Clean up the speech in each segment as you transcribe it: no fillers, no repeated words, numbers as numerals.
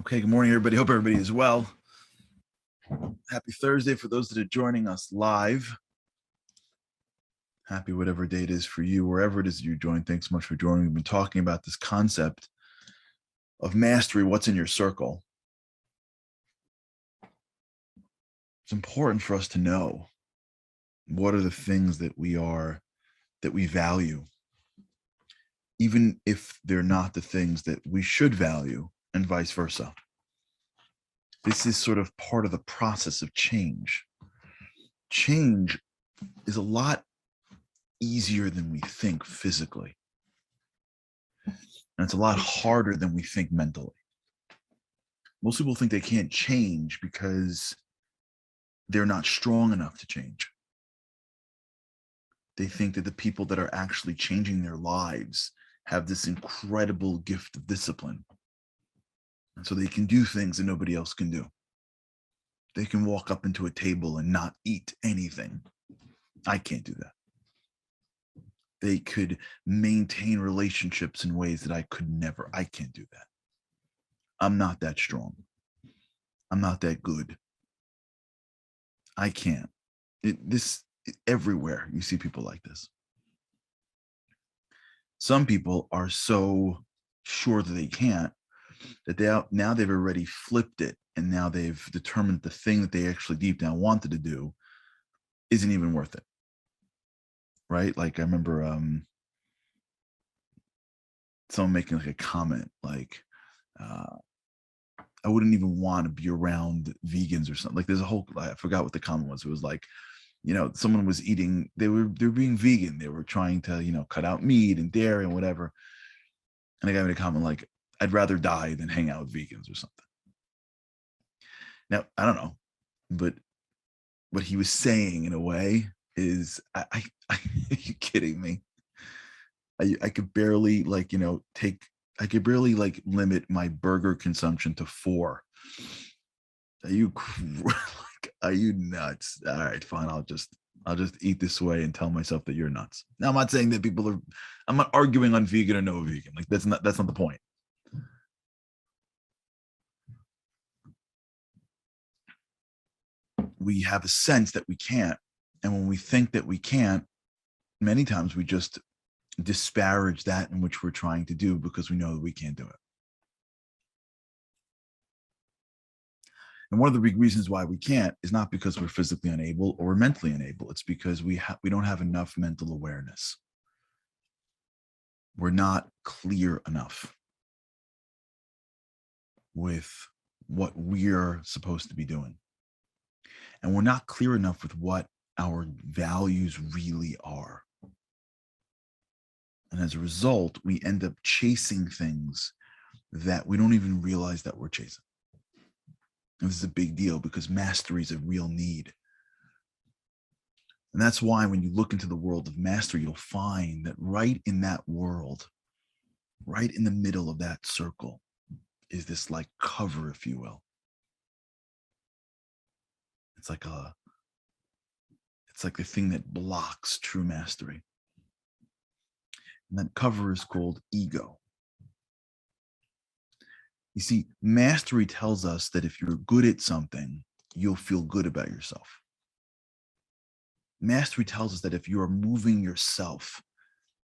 Okay, good morning, everybody. Hope everybody is well. Happy Thursday for those that are joining us live. Happy whatever day it is for you, wherever it is that you join. Thanks so much for joining. We've been talking about this concept of mastery, what's in your circle. It's important for us to know what are the things that we value, even if they're not the things that we should value, and vice versa. This is sort of part of the process of change. Change is a lot easier than we think physically. And it's a lot harder than we think mentally. Most people think they can't change because they're not strong enough to change. They think that the people that are actually changing their lives have this incredible gift of discipline. And so they can do things that nobody else can do. They can walk up into a table and not eat anything. I can't do that. They could maintain relationships in ways that I could never. I can't do that. I'm not that strong. I'm not that good. I can't. Everywhere you see people like this. Some people are so sure that they can't that they've already flipped it, and now they've determined the thing that they actually deep down wanted to do isn't even worth it. Right? Like I remember someone making like a comment like, I wouldn't even want to be around vegans or something. Like there's a whole, I forgot what the comment was. It was like, someone was eating, they were being vegan. They were trying to, cut out meat and dairy and whatever. And the guy made a comment like, I'd rather die than hang out with vegans or something. Now, I don't know, but what he was saying in a way is, are you kidding me? I could barely I could barely like limit my burger consumption to 4. Are you like, are you nuts? All right, fine. I'll just eat this way and tell myself that you're nuts. Now I'm not saying that I'm not arguing on vegan or no vegan. Like that's not the point. We have a sense that we can't. And when we think that we can't, many times we just disparage that in which we're trying to do because we know that we can't do it. And one of the big reasons why we can't is not because we're physically unable or we're mentally unable. It's because we don't have enough mental awareness. We're not clear enough with what we're supposed to be doing. And we're not clear enough with what our values really are. And as a result, we end up chasing things that we don't even realize that we're chasing. And this is a big deal because mastery is a real need. And that's why when you look into the world of mastery, you'll find that right in that world, right in the middle of that circle, is this like cover, if you will. It's like the thing that blocks true mastery. And that cover is called ego. You see, mastery tells us that if you're good at something, you'll feel good about yourself. Mastery tells us that if you are moving yourself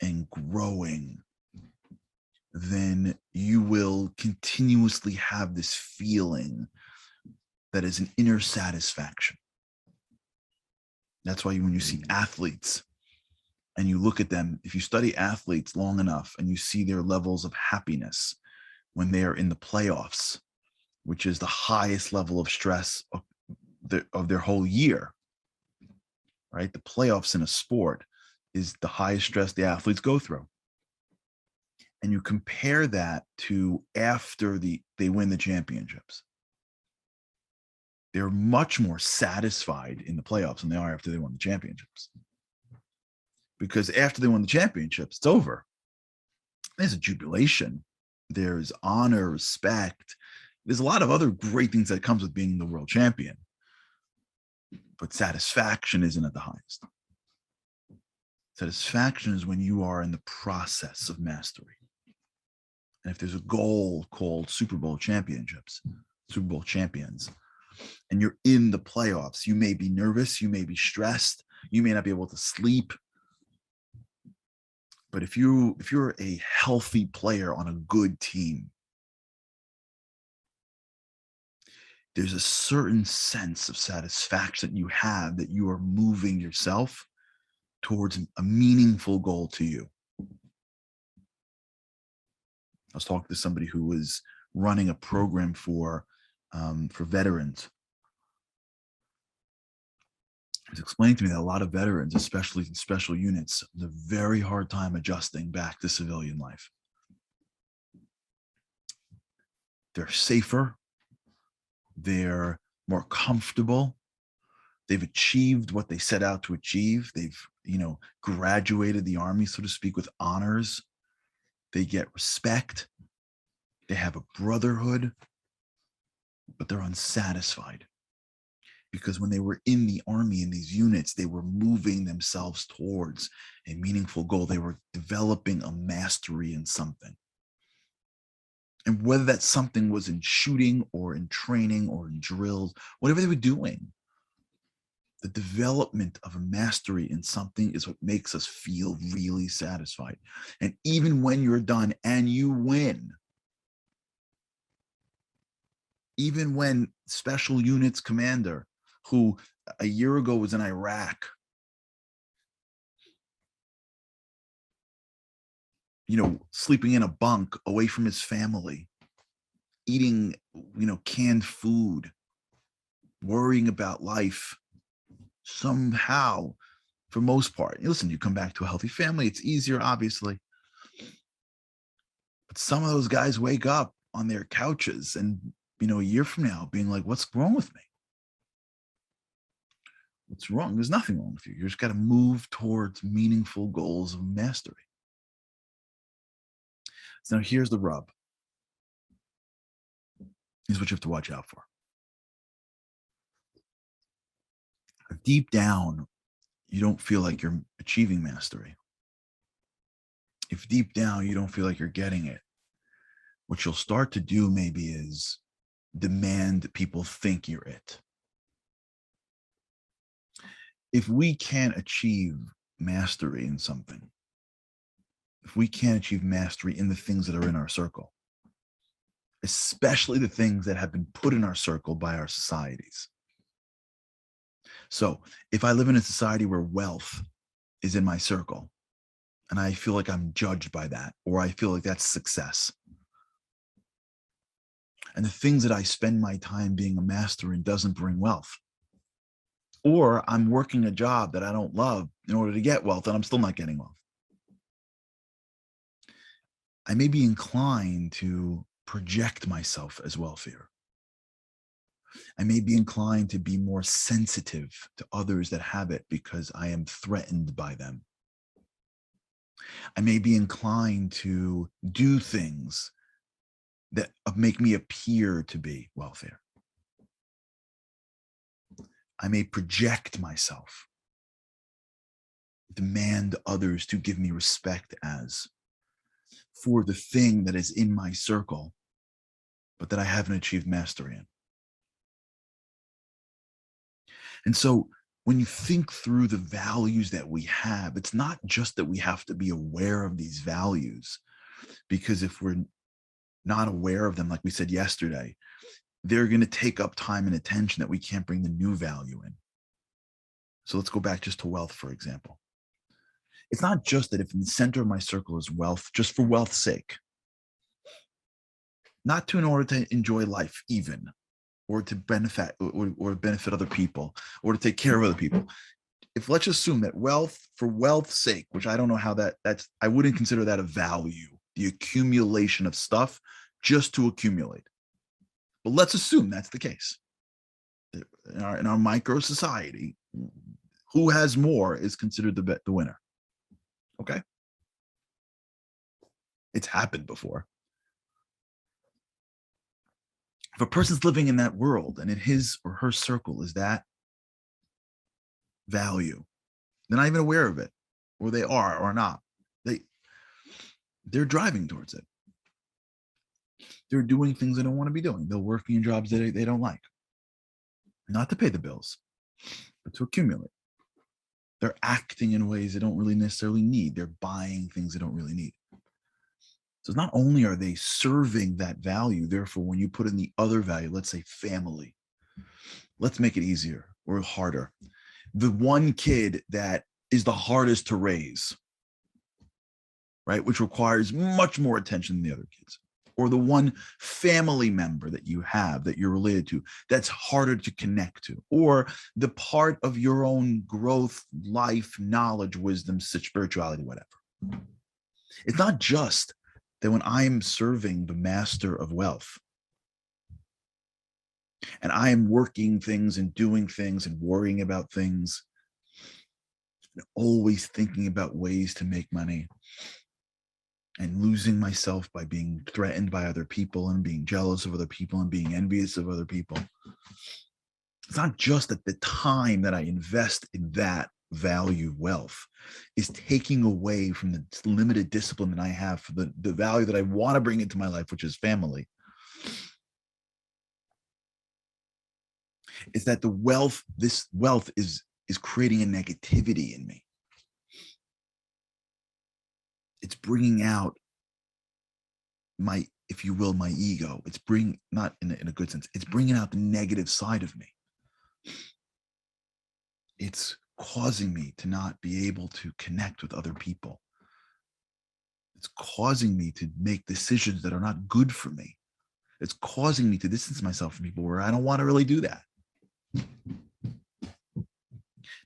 and growing, then you will continuously have this feeling that is an inner satisfaction. That's why when you see athletes and you look at them, if you study athletes long enough and you see their levels of happiness when they are in the playoffs, which is the highest level of stress of their whole year, right? The playoffs in a sport is the highest stress the athletes go through. And you compare that to after they win the championships. They're much more satisfied in the playoffs than they are after they won the championships. Because after they won the championships, it's over. There's a jubilation. There's honor, respect. There's a lot of other great things that comes with being the world champion. But satisfaction isn't at the highest. Satisfaction is when you are in the process of mastery. And if there's a goal called Super Bowl championships, Super Bowl champions, and you're in the playoffs, you may be nervous, you may be stressed, you may not be able to sleep. But if you're a healthy player on a good team, there's a certain sense of satisfaction you have that you are moving yourself towards a meaningful goal to you. I was talking to somebody who was running a program for veterans. He's explaining to me that a lot of veterans, especially in special units, have a very hard time adjusting back to civilian life. They're safer, they're more comfortable, they've achieved what they set out to achieve. They've, graduated the army, so to speak, with honors. They get respect. They have a brotherhood, but they're unsatisfied because when they were in the army in these units, they were moving themselves towards a meaningful goal. They were developing a mastery in something. And whether that something was in shooting or in training or in drills, whatever they were doing, the development of a mastery in something is what makes us feel really satisfied. And even when you're done and you win, even when special units commander, who a year ago was in Iraq, sleeping in a bunk away from his family, eating, canned food, worrying about life, somehow, for most part, listen, you come back to a healthy family, it's easier, obviously. But some of those guys wake up on their couches and, a year from now being like, what's wrong with me? What's wrong? There's nothing wrong with you. You just got to move towards meaningful goals of mastery. So now here's the rub. Here's what you have to watch out for. Deep down, you don't feel like you're achieving mastery. If deep down you don't feel like you're getting it, what you'll start to do maybe is demand people think you're it. If we can't achieve mastery in something, if we can't achieve mastery in the things that are in our circle, especially the things that have been put in our circle by our societies. So if I live in a society where wealth is in my circle and I feel like I'm judged by that, or I feel like that's success, and the things that I spend my time being a master in doesn't bring wealth, or I'm working a job that I don't love in order to get wealth and I'm still not getting wealth, I may be inclined to project myself as wealthier. I may be inclined to be more sensitive to others that have it because I am threatened by them. I may be inclined to do things that make me appear to be wealthier. I may project myself, demand others to give me respect as for the thing that is in my circle, but that I haven't achieved mastery in. And so when you think through the values that we have, it's not just that we have to be aware of these values, because if we're not aware of them, like we said yesterday, they're going to take up time and attention that we can't bring the new value in. So let's go back just to wealth, for example. It's not just that if in the center of my circle is wealth, just for wealth's sake, not to in order to enjoy life even, or to benefit or benefit other people, or to take care of other people. If let's assume that wealth for wealth's sake, which I don't know how that's, I wouldn't consider that a value, the accumulation of stuff just to accumulate. But let's assume that's the case. In our micro society, who has more is considered the winner. Okay. It's happened before. If a person's living in that world and in his or her circle is that value, they're not even aware of it, or they are or not. They're driving towards it. They're doing things they don't want to be doing. They're working in jobs that they don't like, not to pay the bills, but to accumulate. They're acting in ways they don't really necessarily need. They're buying things they don't really need. So not only are they serving that value, therefore, when you put in the other value, let's say family, let's make it easier or harder. The one kid that is the hardest to raise, right, which requires much more attention than the other kids, or the one family member that you have that you're related to that's harder to connect to, or the part of your own growth, life, knowledge, wisdom, spirituality, whatever. It's not just that when I'm serving the master of wealth and I am working things and doing things and worrying about things and always thinking about ways to make money and losing myself by being threatened by other people and being jealous of other people and being envious of other people. It's not just that the time that I invest in that value wealth is taking away from the limited discipline that I have for the value that I want to bring into my life, which is family. Is that this wealth is creating a negativity in me. It's bringing out my, if you will, my ego. It's bringing, not in a good sense, it's bringing out the negative side of me. It's causing me to not be able to connect with other people. It's causing me to make decisions that are not good for me. It's causing me to distance myself from people where I don't want to really do that. The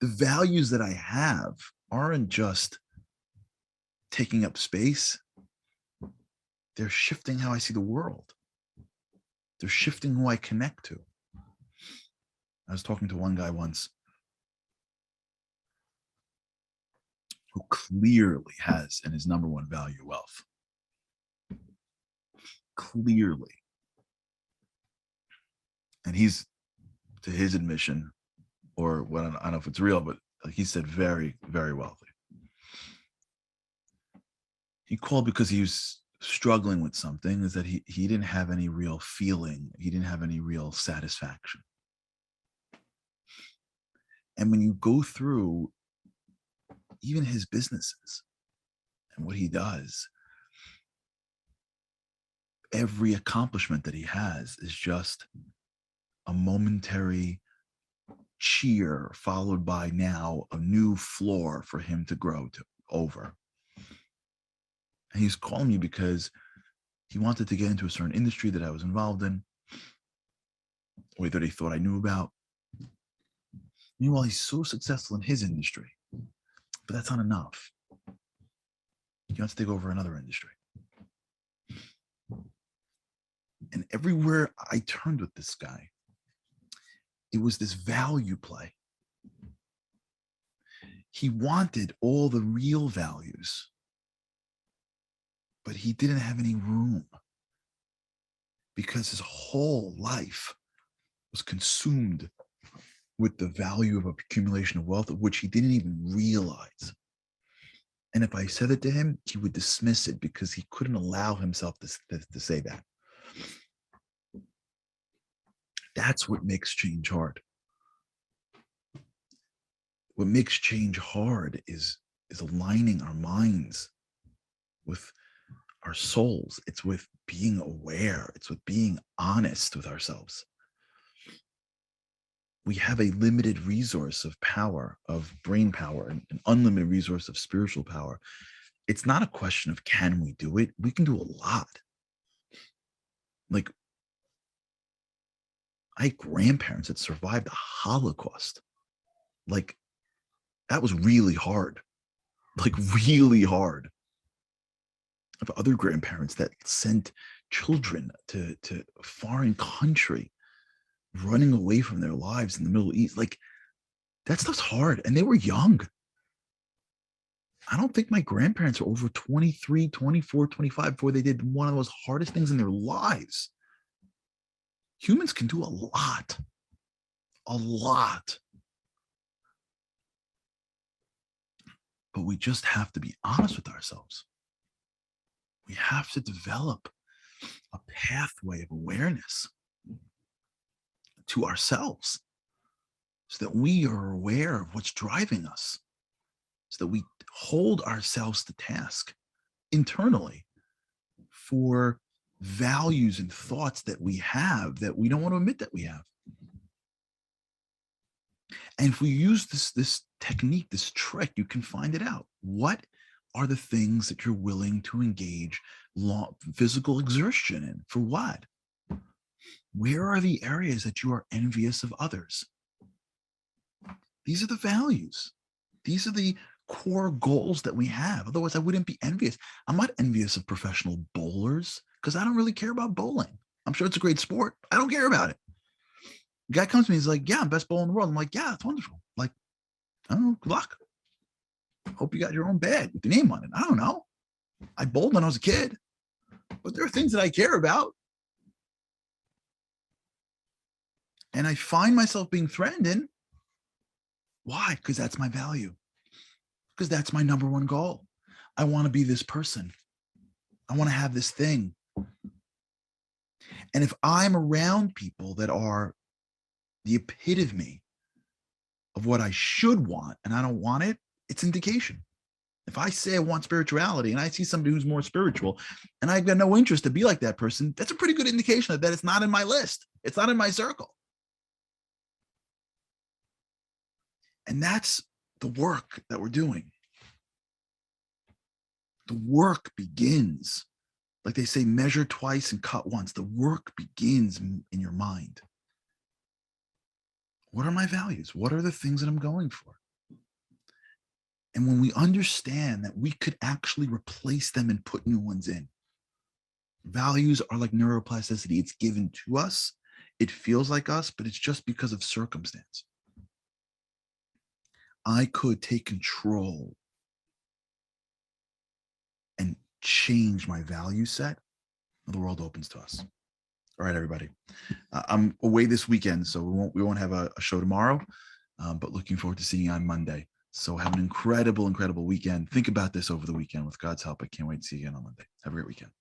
values that I have aren't just taking up space. They're shifting how I see the world. They're shifting who I connect to. I was talking to one guy once who clearly has in his number one value wealth. Clearly. And he's, to his admission, or what, I don't know if it's real, but he said very, very wealthy. He called because he was struggling with something, is that he didn't have any real feeling. He didn't have any real satisfaction. And when you go through even his businesses and what he does, every accomplishment that he has is just a momentary cheer followed by now a new floor for him to grow to over. And he's calling me because he wanted to get into a certain industry that I was involved in, or that he thought I knew about. Meanwhile, he's so successful in his industry, but that's not enough. He wants to take over another industry. And everywhere I turned with this guy, it was this value play. He wanted all the real values, but he didn't have any room because his whole life was consumed with the value of accumulation of wealth, of which he didn't even realize. And if I said it to him, he would dismiss it because he couldn't allow himself to say that. That's what makes change hard. What makes change hard is aligning our minds with our souls. It's with being aware. It's with being honest with ourselves. We have a limited resource of power, of brain power, and an unlimited resource of spiritual power. It's not a question of can we do it? We can do a lot. Like, I had grandparents that survived the Holocaust. Like, that was really hard. Like, really hard. I have other grandparents that sent children to a foreign country, running away from their lives in the Middle East. Like, that stuff's hard. And they were young. I don't think my grandparents were over 23, 24, 25 before they did one of the most hardest things in their lives. Humans can do a lot. A lot. But we just have to be honest with ourselves. We have to develop a pathway of awareness to ourselves so that we are aware of what's driving us, so that we hold ourselves to task internally for values and thoughts that we have that we don't want to admit that we have. And if we use this technique, this trick, you can find it out. What are the things that you're willing to engage physical exertion in? For what? Where are the areas that you are envious of others? These are the values. These are the core goals that we have. Otherwise, I wouldn't be envious. I'm not envious of professional bowlers because I don't really care about bowling. I'm sure it's a great sport. I don't care about it. The guy comes to me, he's like, yeah, I'm best bowler in the world. I'm like, yeah, it's wonderful. Like, I don't know, good luck. Hope you got your own bag with your name on it. I don't know. I bowled when I was a kid, but there are things that I care about. And I find myself being threatened in. Why? Because that's my value. Because that's my number one goal. I want to be this person. I want to have this thing. And if I'm around people that are the epitome of what I should want and I don't want it, it's indication. If I say I want spirituality and I see somebody who's more spiritual and I've got no interest to be like that person, that's a pretty good indication that it's not in my list. It's not in my circle. And that's the work that we're doing. The work begins, like they say, measure twice and cut once. The work begins in your mind. What are my values? What are the things that I'm going for? And when we understand that we could actually replace them and put new ones in, values are like neuroplasticity. It's given to us. It feels like us, but it's just because of circumstance. I could take control and change my value set. The world opens to us. All right, everybody. I'm away this weekend, so we won't have a show tomorrow, but looking forward to seeing you on Monday. So have an incredible weekend. Think about this over the weekend. With God's help, I can't wait to see you again on Monday. Have a great weekend.